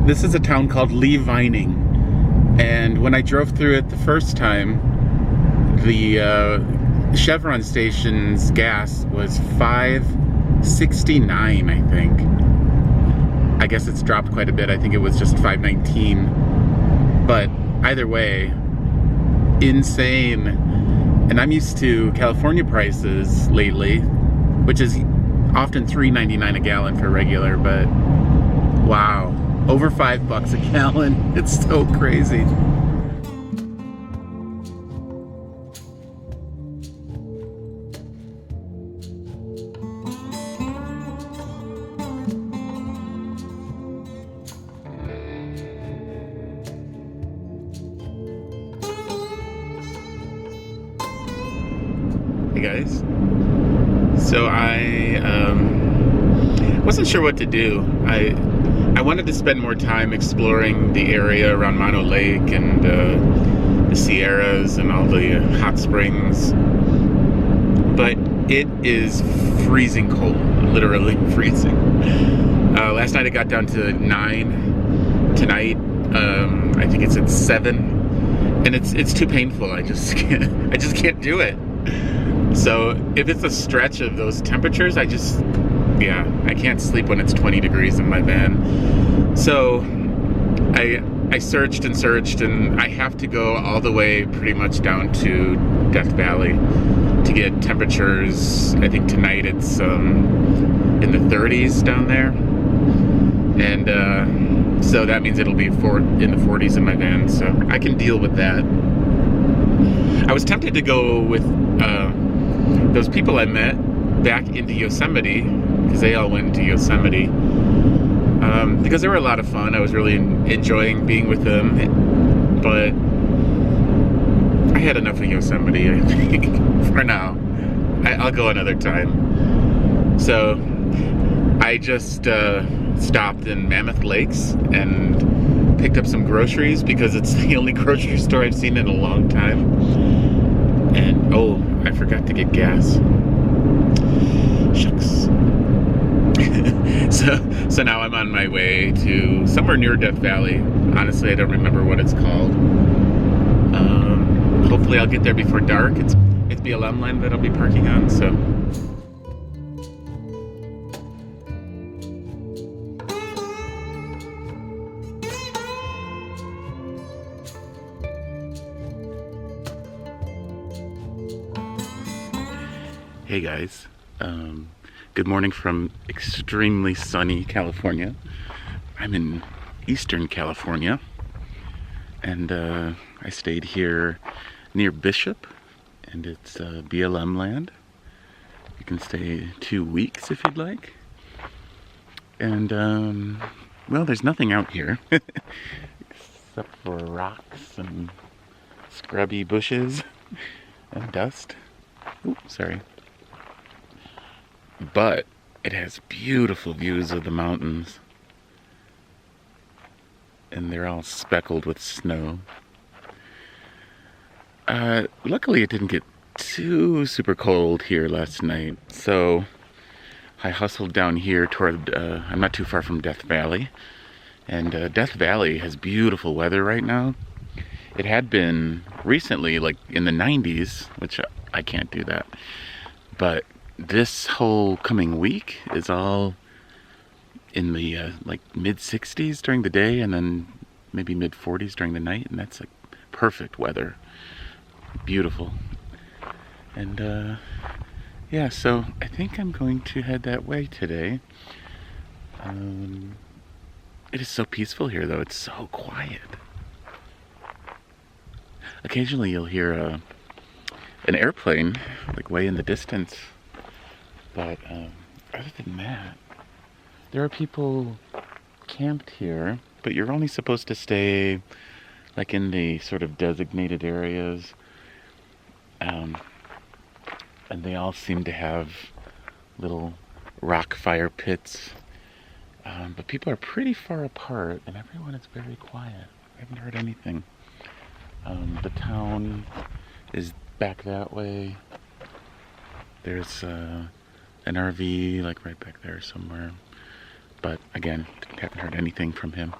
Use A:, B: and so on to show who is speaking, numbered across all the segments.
A: this is a town called Lee Vining, and when I drove through it the first time, the Chevron station's gas was $5.69, I think. I guess it's dropped quite a bit. I think it was just $5.19. But either way, insane. And I'm used to California prices lately, which is often $3.99 a gallon for regular, but wow, over $5 a gallon. It's so crazy. Hey guys. So I wasn't sure what to do. I wanted to spend more time exploring the area around Mono Lake and the Sierras and all the hot springs, but it is freezing cold, literally freezing. Last night it got down to 9. Tonight, I think it's at 7, and it's too painful. I just can't do it. So if it's a stretch of those temperatures, I can't sleep when it's 20 degrees in my van. So I searched and searched, and I have to go all the way pretty much down to Death Valley to get temperatures. I think tonight it's in the 30s down there, and so that means it'll be in the 40s in my van, so I can deal with that. I was tempted to go with those people I met back into Yosemite, because they all went into Yosemite, because they were a lot of fun. I was really enjoying being with them, but I had enough of Yosemite, I think, for now. I'll go another time. So I just stopped in Mammoth Lakes and picked up some groceries, because it's the only grocery store I've seen in a long time. And oh, I forgot to get gas. Shucks. So now I'm on my way to somewhere near Death Valley. Honestly, I don't remember what it's called. Hopefully I'll get there before dark. It's BLM land that I'll be parking on, so. Hey guys, good morning from extremely sunny California. I'm in Eastern California, and I stayed here near Bishop, and it's BLM land. You can stay 2 weeks if you'd like. And well, there's nothing out here except for rocks and scrubby bushes and dust. Oops, sorry. But it has beautiful views of the mountains, and they're all speckled with snow. Luckily it didn't get too super cold here last night, so I hustled down here toward, I'm not too far from Death Valley, and Death Valley has beautiful weather right now. It had been recently, like in the 90s, which I can't do that, but this whole coming week is all in the like mid 60s during the day, and then maybe mid 40s during the night, and that's like perfect weather. Beautiful. And yeah, so I think I'm going to head that way today. It is so peaceful here though, it's so quiet. Occasionally you'll hear an airplane like way in the distance. But other than that, there are people camped here, but you're only supposed to stay like in the sort of designated areas. And they all seem to have little rock fire pits. But people are pretty far apart, and everyone is very quiet. I haven't heard anything. The town is back that way. There's an RV like right back there somewhere. but again, haven't heard anything from him.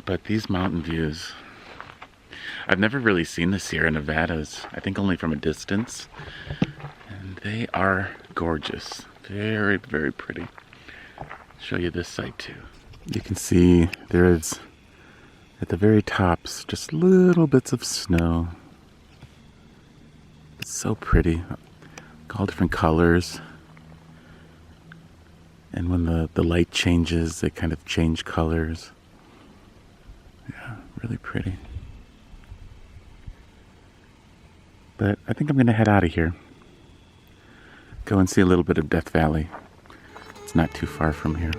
A: But these mountain views, I've never really seen the Sierra Nevadas, I think only from a distance, and they are gorgeous. Very, very pretty. Show you this side too. You can see there is, at the very tops, just little bits of snow. It's so pretty, all different colors. And when the light changes, they kind of change colors. Yeah, really pretty. But I think I'm gonna head out of here. Go and see a little bit of Death Valley. It's not too far from here.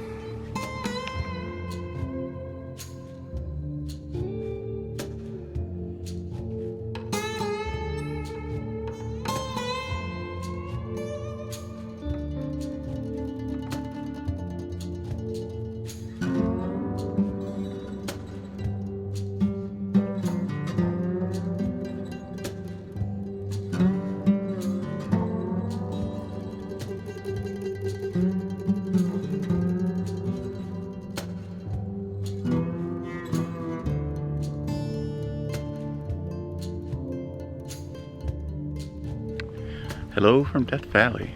A: Hello from Death Valley.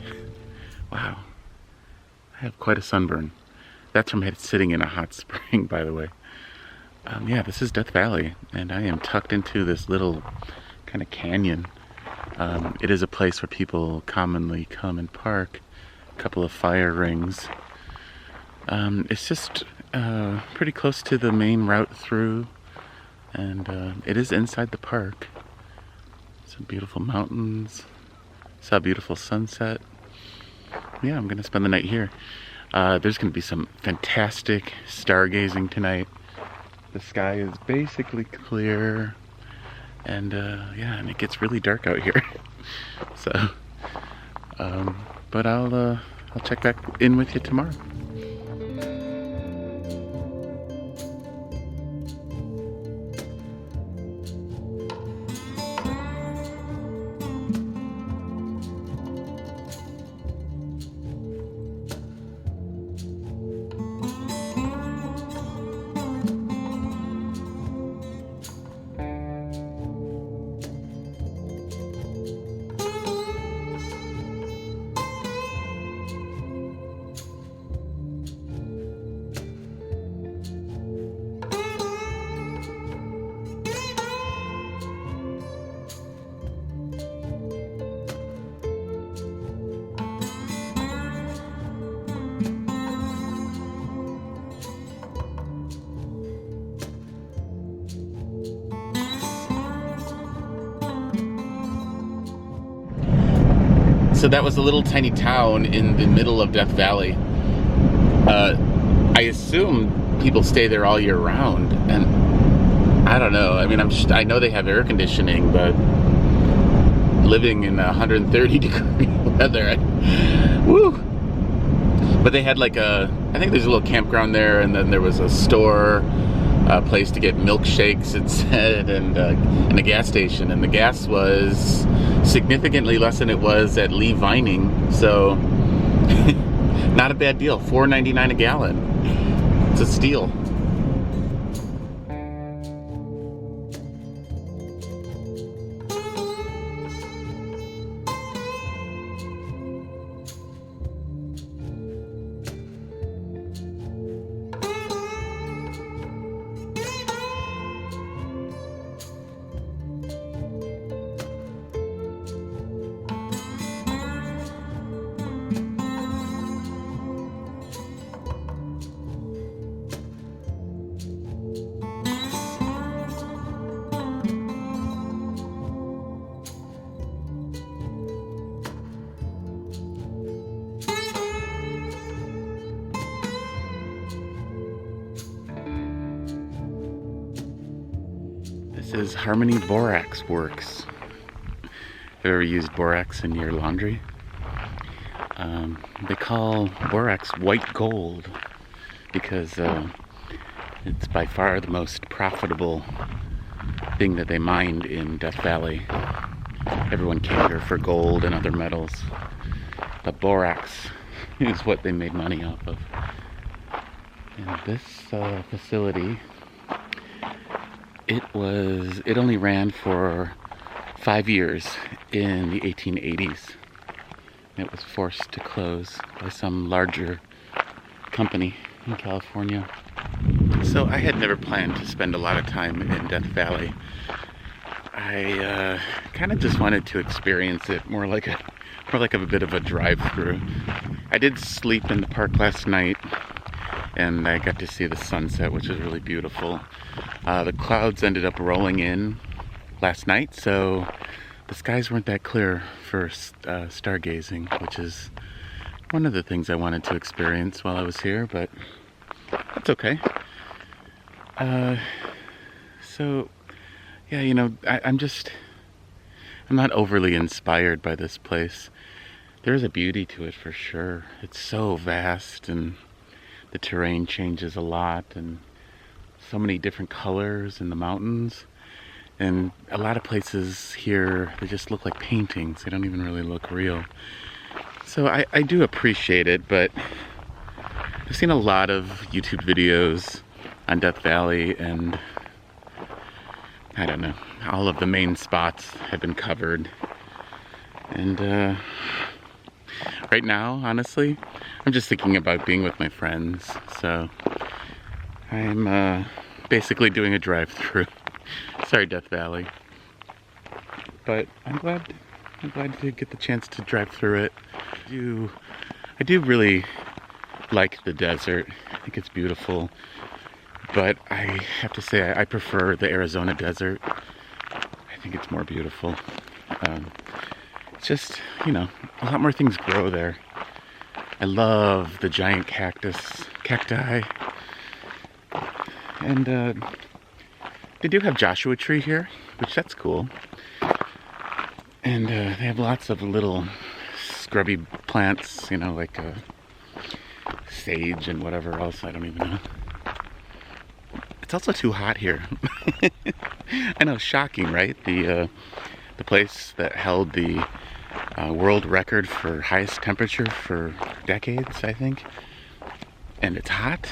A: Wow, I have quite a sunburn. That's from sitting in a hot spring, by the way. Yeah, this is Death Valley, and I am tucked into this little kind of canyon. It is a place where people commonly come and park. A couple of fire rings. It's just pretty close to the main route through, and it is inside the park. Some beautiful mountains. Saw a beautiful sunset. Yeah, I'm gonna spend the night here. There's gonna be some fantastic stargazing tonight. The sky is basically clear, and yeah, and it gets really dark out here. So, but I'll check back in with you tomorrow. So that was a little tiny town in the middle of Death Valley. I assume people stay there all year round, and I don't know. I mean, I know they have air conditioning, but living in 130 degree weather, woo! But they had like I think there's a little campground there, and then there was a store, a place to get milkshakes, it said, and a gas station, and the gas was significantly less than it was at Lee Vining, so not a bad deal. $4.99 a gallon. It's a steal. This is Harmony Borax Works. Have you ever used borax in your laundry? They call borax white gold because it's by far the most profitable thing that they mined in Death Valley. Everyone came here for gold and other metals. But borax is what they made money off of. And this facility, it only ran for 5 years in the 1880s. It was forced to close by some larger company in California. So I had never planned to spend a lot of time in Death Valley. I kind of just wanted to experience it more like a bit of a drive-through. I did sleep in the park last night, and I got to see the sunset, which was really beautiful. The clouds ended up rolling in last night, so the skies weren't that clear for stargazing, which is one of the things I wanted to experience while I was here, but that's okay. So yeah, you know, I'm not overly inspired by this place. There's a beauty to it for sure. It's so vast, and the terrain changes a lot, and so many different colors in the mountains. And a lot of places here, they just look like paintings. They don't even really look real. So I do appreciate it, but I've seen a lot of YouTube videos on Death Valley, and I don't know, all of the main spots have been covered. And right now, honestly, I'm just thinking about being with my friends. So I'm basically doing a drive-through. Sorry, Death Valley. But I'm glad to get the chance to drive through it. I do really like the desert. I think it's beautiful. But I have to say, I prefer the Arizona desert. I think it's more beautiful. It's just, you know, a lot more things grow there. I love the giant cacti. And they do have Joshua Tree here, which that's cool. And they have lots of little scrubby plants, you know, like sage and whatever else, I don't even know. It's also too hot here. I know, shocking, right? The place that held the world record for highest temperature for decades, I think. And it's hot.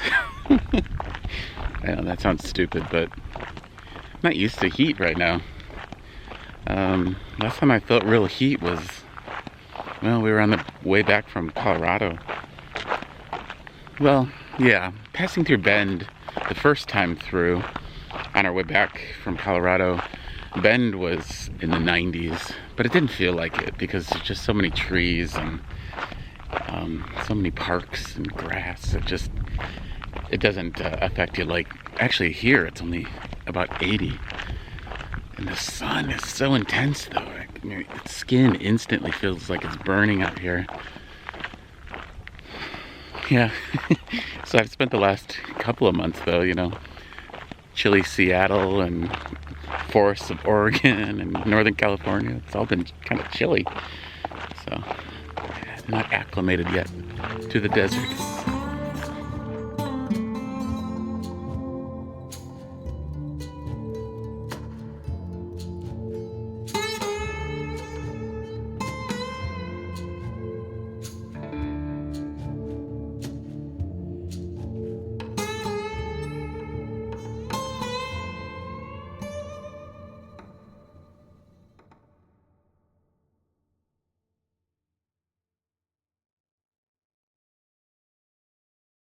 A: I know that sounds stupid, but I'm not used to heat right now. Last time I felt real heat was, well, we were on the way back from Colorado. Well, yeah, passing through Bend the first time through on our way back from Colorado, Bend was in the 90s, but it didn't feel like it because there's just so many trees and so many parks and grass. It doesn't affect you like, actually here it's only about 80. And the sun is so intense though. Your skin instantly feels like it's burning out here. Yeah. So I've spent the last couple of months though, you know, chilly Seattle and forests of Oregon and Northern California. It's all been kind of chilly. So I'm not acclimated yet to the desert.